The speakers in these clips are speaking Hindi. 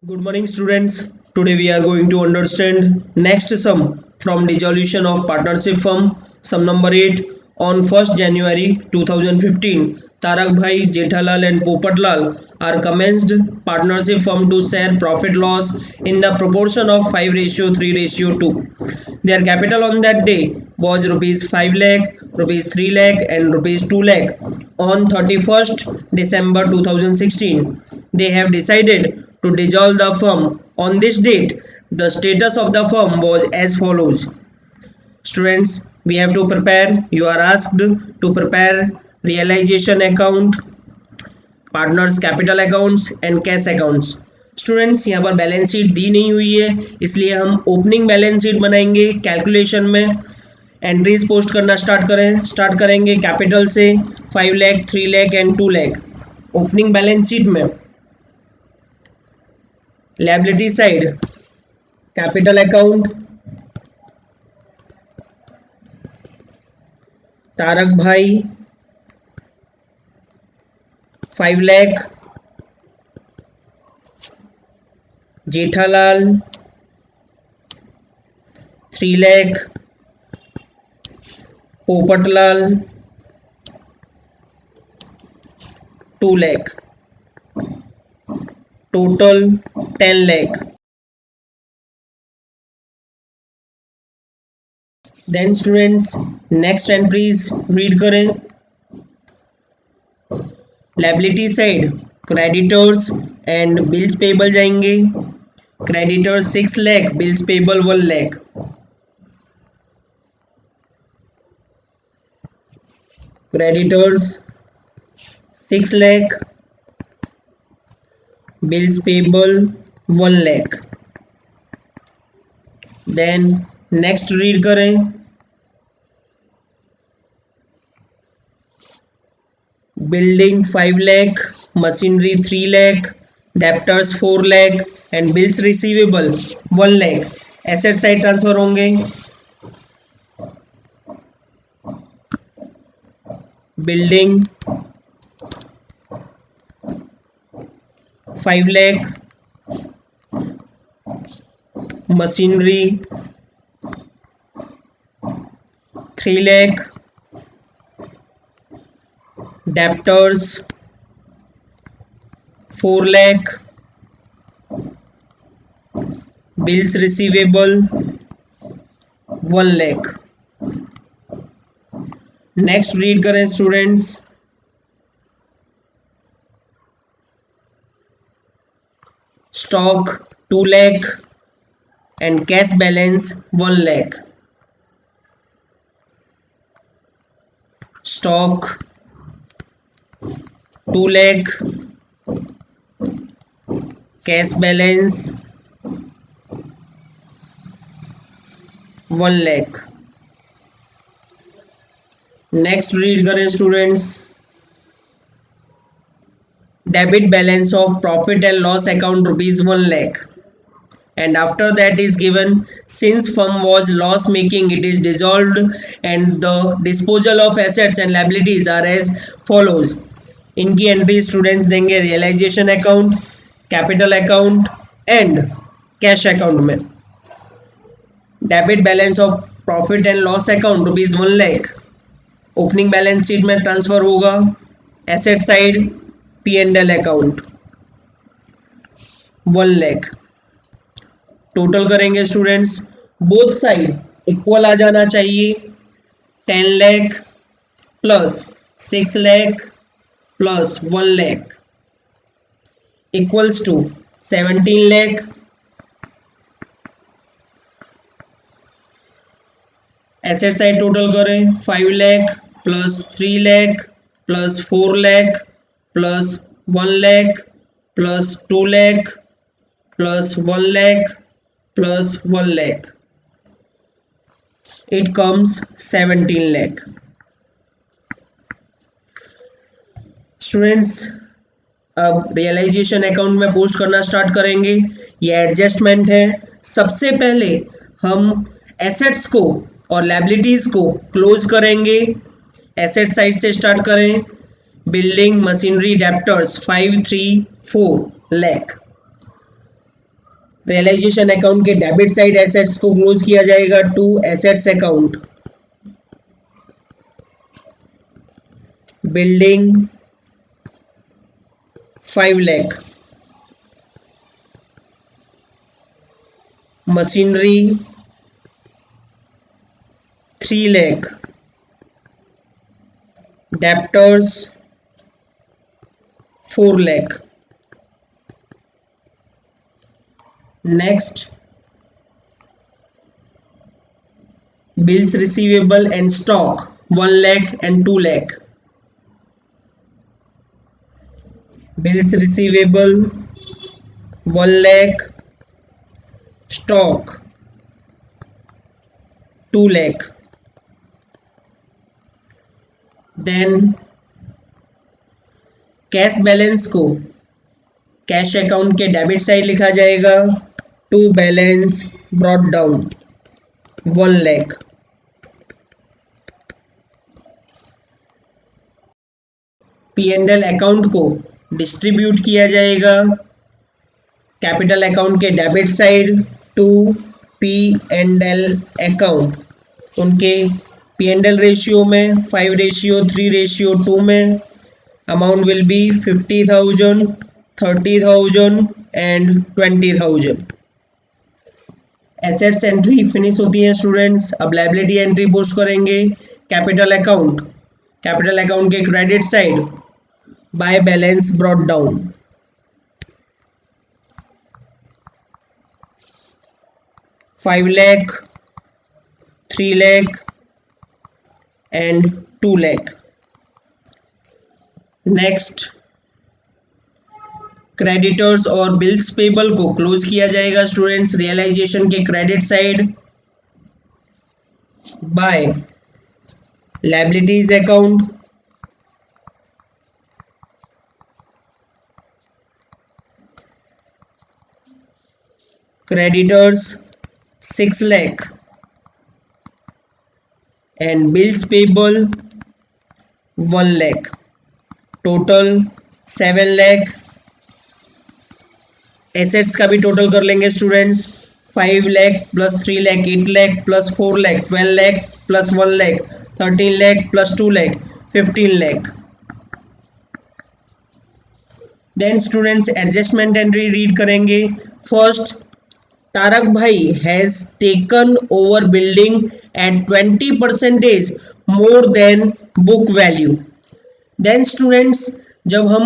Good morning, students. Today we are going to understand next sum from dissolution of partnership firm, sum number 8. On 1st January 2015, Tarak Bhai, Jethalal and Popatlal are commenced partnership firm to share profit loss in the proportion of 5:3:2. Their capital on that day was rupees 5 lakh, rupees 3 lakh and rupees 2 lakh. On 31st December 2016, they have decided to dissolve the firm. On this date, the status of the firm was as follows. Students, we have to prepare, you are asked to prepare realization account, partners capital accounts and cash accounts. Students यहाँ पर बैलेंस शीट दी नहीं हुई है, इसलिए हम ओपनिंग बैलेंस शीट बनाएंगे. कैलकुलेशन में एंट्रीज पोस्ट करना स्टार्ट करेंगे कैपिटल से 5 lakh 3 lakh and 2 lakh. Opening balance sheet में liability side capital account Taarak भाई 5 lakh, Jethalal 3 lakh, Popatlal 2 lakh, total 10 lakh. Then students next entries read करें. Liability side creditors and bills payable जाएंगे. Creditors 6 lakh, bills payable 1 lakh. Creditors 6 lakh, bills payable 1 lakh. Then next read करें. Building 5 lakh, machinery 3 lakh, debtors 4 lakh and bills receivable 1 lakh. Asset side transfer होंगे. Building 5 lakh, machinery 3 lakh, debtors 4 lakh, bills receivable 1 lakh. Next read करें students. Stock 2 lakh and cash balance 1 lakh. Stock 2 lakh, cash balance 1 lakh. Next read करें students. Debit balance of profit and loss account rupees 1 lakh and after that is given since firm was loss making it is dissolved and the disposal of assets and liabilities are as follows. इनकी एंट्री स्टूडेंट्स देंगे realization account, capital account and cash account में. Debit balance of profit and loss account rupees 1 lakh opening balance sheet में ट्रांसफर होगा. Asset side P&L account 1 lakh. Total करेंगे स्टूडेंट्स, बोथ साइड इक्वल आ जाना चाहिए. 10 lakh plus 6 lakh plus 1 lakh equals to 17 lakh. Asset side total करें 5 lakh plus 3 lakh plus 4 lakh plus 1 lakh plus 2 lakh plus 1 lakh plus 1 lakh. It comes 17 lakh. Students अब रियलाइजेशन अकाउंट में पोस्ट करना स्टार्ट करेंगे. ये एडजस्टमेंट है. सबसे पहले हम एसेट्स को और लायबिलिटीज को क्लोज करेंगे. एसेट साइड से स्टार्ट करें. Building machinery debtors 534 lakh. Realisation account के डेबिट साइड एसेट्स को क्लोज किया जाएगा to assets account. Building 5 lakh, machinery 3 lakh, debtors 4 lakh. Next, bills receivable and stock 1 lakh and 2 lakh. Bills receivable 1 lakh, stock 2 lakh. Then cash balance को कैश अकाउंट के डेबिट साइड लिखा जाएगा to balance brought down 1 lakh. P&L account को डिस्ट्रीब्यूट किया जाएगा कैपिटल अकाउंट के debit side to P&L account. उनके P&L रेशियो में 5:3:2 में amount will be 50,000, 30,000 and 20,000। Assets entry finish होती है स्टूडेंट्स। अब लायबिलिटी एंट्री पोस्ट करेंगे कैपिटल अकाउंट के credit side by balance brought down. $5 lakh, 3 lakh and 2 lakh। Next, creditors और बिल्स पेबल को क्लोज किया जाएगा स्टूडेंट्स रियलाइजेशन के credit side by liabilities account. Creditors 6 lakh and bills payable 1 lakh, total 7 lakh। एसेट्स का भी टोटल कर लेंगे students 5 lakh plus 3 lakh 8 lakh plus 4 lakh 12 lakh plus 1 lakh 13 lakh plus 2 lakh 15 lakh। Then students adjustment entry read करेंगे। फर्स्ट, तारक भाई has taken over building at 20% more than book value. Then students जब हम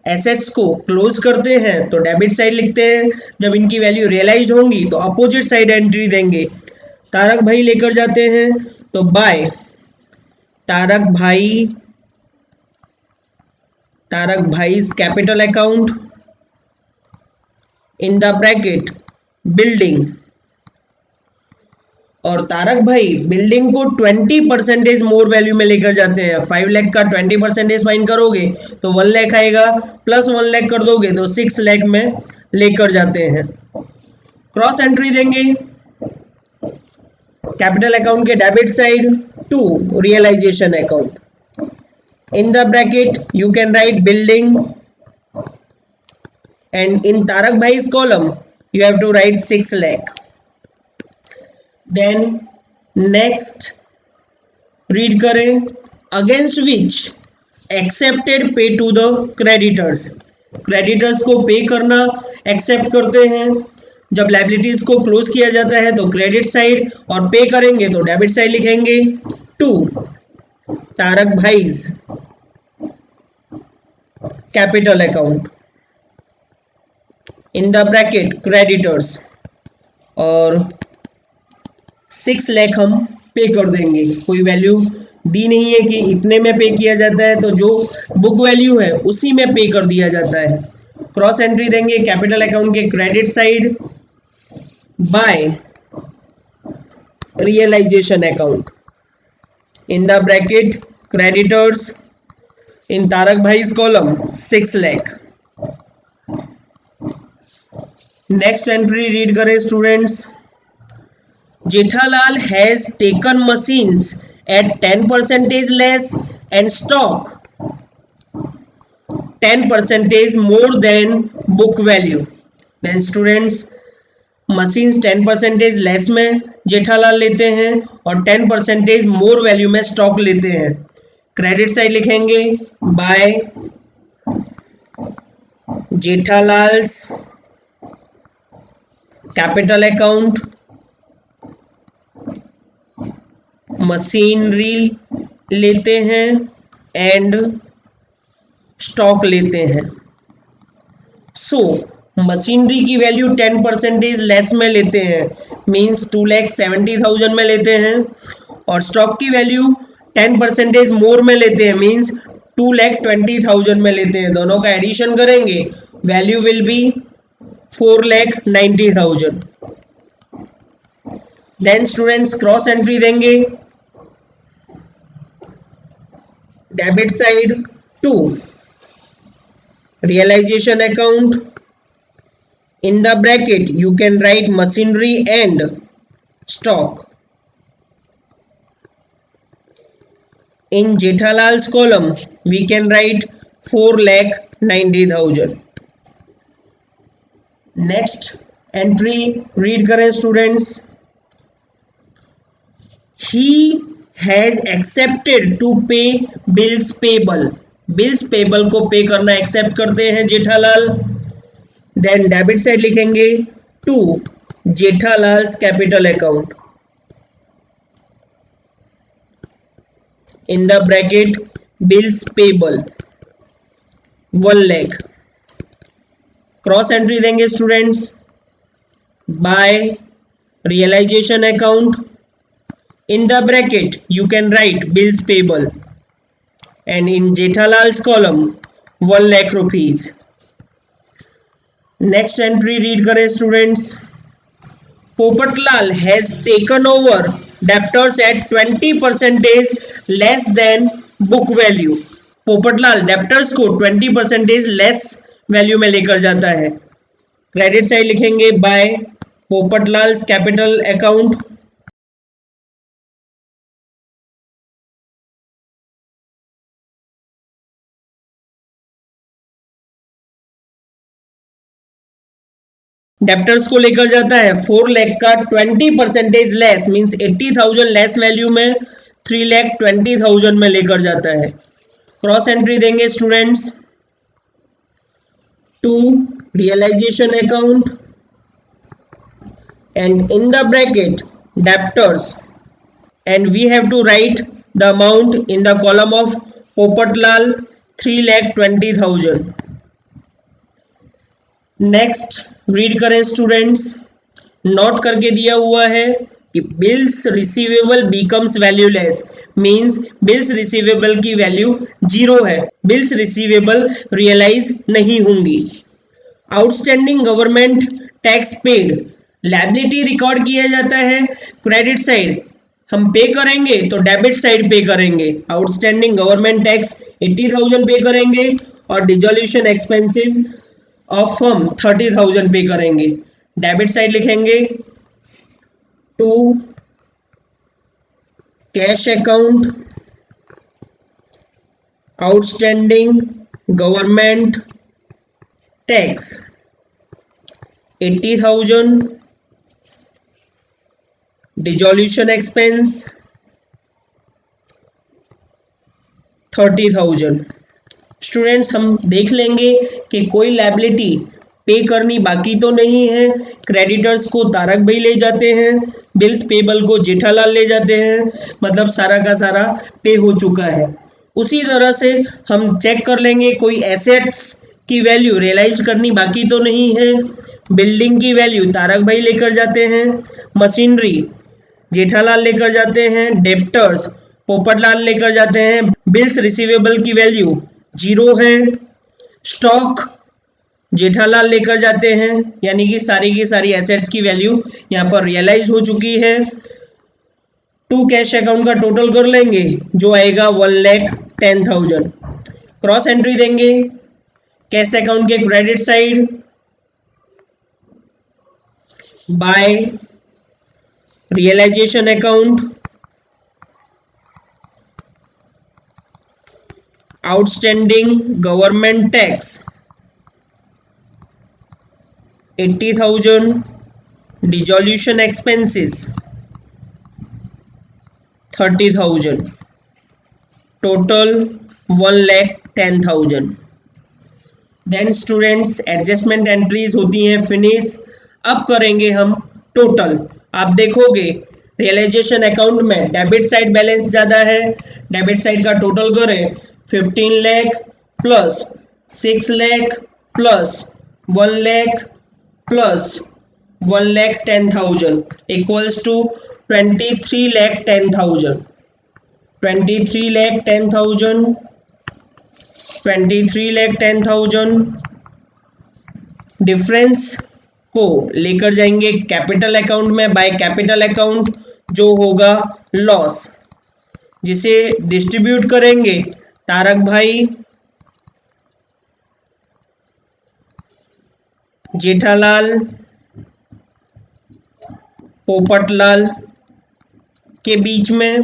एसेट्स को क्लोज करते हैं तो डेबिट साइड लिखते हैं, जब इनकी वैल्यू रियलाइज होंगी तो अपोजिट साइड एंट्री देंगे। तारक भाई लेकर जाते हैं तो बाय तारक भाई capital account in the bracket building, और तारक भाई बिल्डिंग को 20% मोर वैल्यू में लेकर जाते हैं। 5 लाख का 20% फाइन करोगे तो 1 लाख आएगा, प्लस 1 लाख कर दोगे तो 6 लाख में लेकर जाते हैं। क्रॉस एंट्री देंगे कैपिटल अकाउंट के debit side to realisation account. In the bracket you can write building and in Taarak भाई's column you have to write 6 lakh. Then next read करें against which accepted pay to the creditors। Creditors को पे करना एक्सेप्ट करते हैं। जब लायबिलिटीज को क्लोज किया जाता है तो क्रेडिट साइड, और पे करेंगे तो डेबिट साइड लिखेंगे टू तारक भाईज capital account in the bracket creditors, और 6 लाख हम पे कर देंगे। कोई वैल्यू दी नहीं है कि इतने में पे किया जाता है, तो जो बुक वैल्यू है उसी में पे कर दिया जाता है। क्रॉस एंट्री देंगे कैपिटल अकाउंट के credit side by realisation account in the bracket creditors in Taarak भाई's column 6 lakh. Next entry read करें students. Jethalal has taken machines at 10% less and stock 10% more than book value. Then students machines 10% less में जेठालाल लेते हैं और 10% मोर वैल्यू में स्टॉक लेते हैं। क्रेडिट साइड लिखेंगे बाय जेठालाल्स कैपिटल अकाउंट मशीनरी लेते हैं एंड स्टॉक लेते हैं। सो मशीनरी की वैल्यू 10% लेस में लेते हैं, मीन्स 2,70,000 में लेते हैं, और स्टॉक की वैल्यू 10% मोर में लेते हैं, मीन्स 2,20,000 में लेते हैं। दोनों का एडिशन करेंगे, value will be 4,90,000। Then students cross entry देंगे, debit side to realization account, in the bracket you can write machinery and stock. In Jethalal's column we can write 4,90,000. Next entry read करें students, he has accepted to pay bills payable. Bills payable को पे करना एक्सेप्ट करते हैं जेठालाल। देन डेबिट साइड लिखेंगे to Jethalal's capital account, in the bracket bills payable 1 lakh. Cross entry देंगे students by realisation account, in the bracket you can write bills payable, and in Jethalal's column 1 lakh rupees. Next entry read करें students, Popatlal has taken over debtors at 20% less than book value. Popatlal debtors को 20% लेस वैल्यू में लेकर जाता है। क्रेडिट साइड लिखेंगे बाय पोपटलाल्स कैपिटल अकाउंट, डेप्टर्स को लेकर जाता है 4 लाख का 20% लेस, मीन्स 80,000 लेस वैल्यू में 3,20,000 में लेकर जाता है। क्रॉस एंट्री देंगे students to realisation account and in the bracket debtors, and we have to write the amount in the column of Popatlal 3,20,000। Next read करें स्टूडेंट्स, नोट करके दिया हुआ है कि bills receivable becomes valueless, means bills receivable की वैल्यू 0 है, बिल्स रिसीवेबल रियलाइज नहीं होंगी। Outstanding government tax paid, liability record किया जाता है क्रेडिट साइड, हम पे करेंगे तो डेबिट साइड पे करेंगे। आउटस्टैंडिंग गवर्नमेंट टैक्स 80,000 पे करेंगे और dissolution expenses of firm 30,000 pay करेंगे। डेबिट साइड लिखेंगे to cash account outstanding government tax 80,000, dissolution expense 30,000। Students हम देख लेंगे कि कोई लायबिलिटी पे करनी बाकी तो नहीं है। क्रेडिटर्स को तारक भाई ले जाते हैं, बिल्स पेबल को जेठालाल ले जाते हैं, मतलब सारा का सारा पे हो चुका है। उसी तरह से हम चेक कर लेंगे कोई एसेट्स की वैल्यू रियलाइज करनी बाकी तो नहीं है। बिल्डिंग की वैल्यू तारक भाई लेकर जाते हैं, मशीनरी जेठालाल लेकर जाते हैं, डेप्टर्स पोपटलाल लेकर जाते हैं, बिल्स रिसीवेबल की वैल्यू 0 है, स्टॉक जेठालाल लेकर जाते हैं, यानी कि सारी की सारी एसेट्स की वैल्यू यहाँ पर रियलाइज हो चुकी है। टू कैश अकाउंट का टोटल कर लेंगे जो आएगा 1,10,000। क्रॉस एंट्री देंगे कैश अकाउंट के credit side by realisation account outstanding government tax 80,000, dissolution expenses 30,000, total 1,10,000। Then students adjustment entries होती हैं फिनिश। अब करेंगे हम टोटल। आप देखोगे रियलाइजेशन अकाउंट में डेबिट साइड बैलेंस ज़्यादा है, डेबिट साइड का टोटल करें 15 lakh plus 6 lakh plus 1 lakh plus 1,10,000 equals to 23,10,000, 23,10,000, 23,10,000। Difference को लेकर जाएंगे कैपिटल अकाउंट में बाय कैपिटल अकाउंट, जो होगा लॉस, जिसे डिस्ट्रीब्यूट करेंगे तारक भाई, जेठालाल, पोपटलाल के बीच में।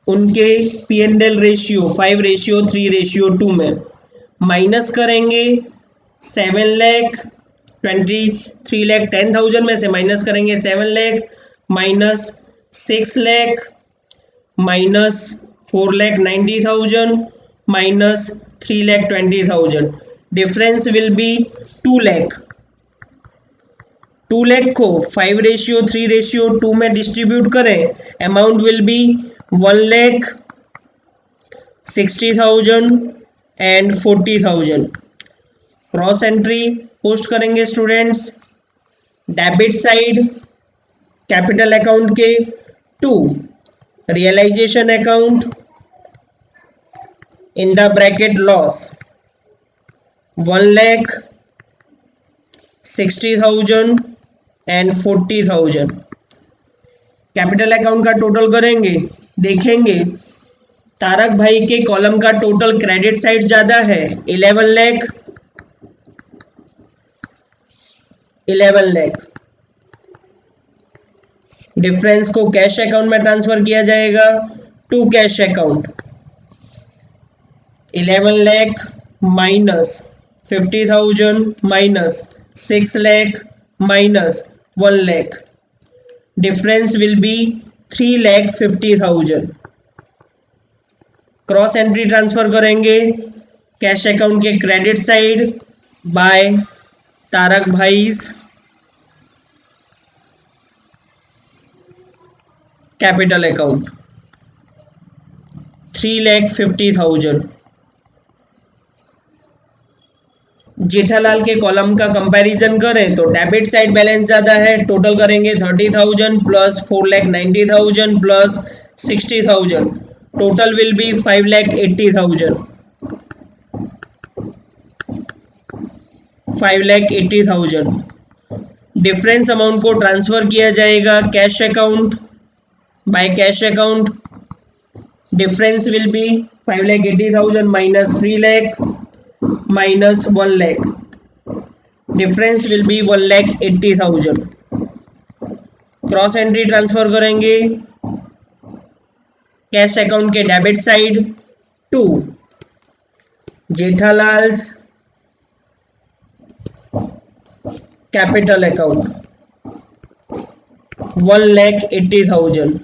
उनके P&L रेशियो 5:3:2 में माइनस करेंगे 7 लाख, 23,10,000 में से माइनस करेंगे 7 lakh minus 6 lakh minus 4,90,000 minus 3,20,000। Difference will be 2 lakh. 2 lakh को 5:3:2 में डिस्ट्रीब्यूट करें, amount will be 1,60,000 and 40,000। Cross entry post करेंगे students. Debit side capital account के 2 realization account in the bracket loss 1,60,000 and 40,000। Capital account का टोटल करेंगे, देखेंगे तारक भाई के कॉलम का टोटल क्रेडिट साइड ज्यादा है 11 लाख, 11 लाख। डिफरेंस को कैश अकाउंट में ट्रांसफर किया जाएगा to cash account. 11 lakh minus 50,000 minus 6 lakh minus 1 lakh. Difference will be 3,50,000। Cross entry transfer करेंगे कैश अकाउंट के क्रेडिट साइड बाय तारक भाईज कैपिटल अकाउंट 3,50,000। जेठालाल के कॉलम का कंपैरिजन करें तो डेबिट साइड बैलेंस ज़्यादा है, टोटल करेंगे 30,000 plus 4,90,000 plus 60,000, total will be 5,80,000, 5,80,000। Difference amount को ट्रांसफर किया जाएगा cash account by cash account. Difference will be 5,80,000 minus 3 lakh minus 1 lakh. Difference will be 1,80,000। Cross entry transfer करेंगे कैश अकाउंट के debit side to Jethalal's capital account 1,80,000।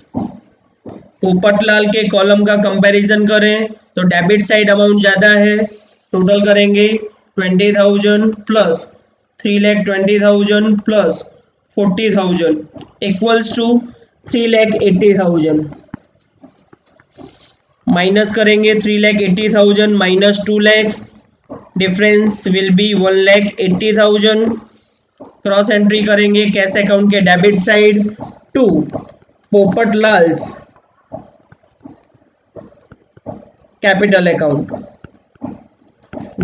Popatlal के कॉलम का कंपैरिजन करें तो डेबिट साइड अमाउंट ज़्यादा है, टोटल करेंगे 20,000 plus 3,20,000 plus 40,000 equals to 3,80,000। Minus करेंगे 3,80,000 minus 2 lakh, difference will be 1,80,000। Cross entry करेंगे कैश अकाउंट के debit side to Popatlal's capital account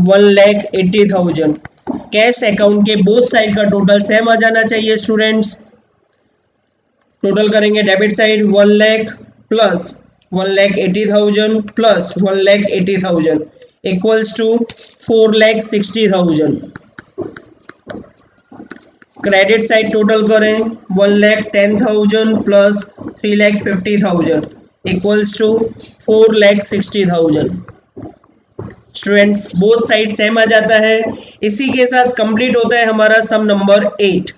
1,80,000। Cash account के बोथ साइड का टोटल सेम आ जाना चाहिए स्टूडेंट्स। टोटल करेंगे debit side 1 lakh plus 1,80,000 plus 1,80,000 equals to 4,60,000। Credit side total करें 1,10,000 plus 3,50,000 equals to 4,60,000। Students both side same आ जाता है। इसी के साथ कंप्लीट होता है हमारा सम नंबर 8।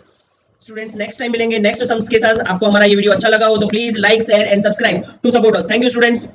स्टूडेंट्स नेक्स्ट टाइम मिलेंगे नेक्स्ट सम्स के साथ। आपको हमारा ये वीडियो अच्छा लगा हो तो please like share and subscribe to support us. Thank you students.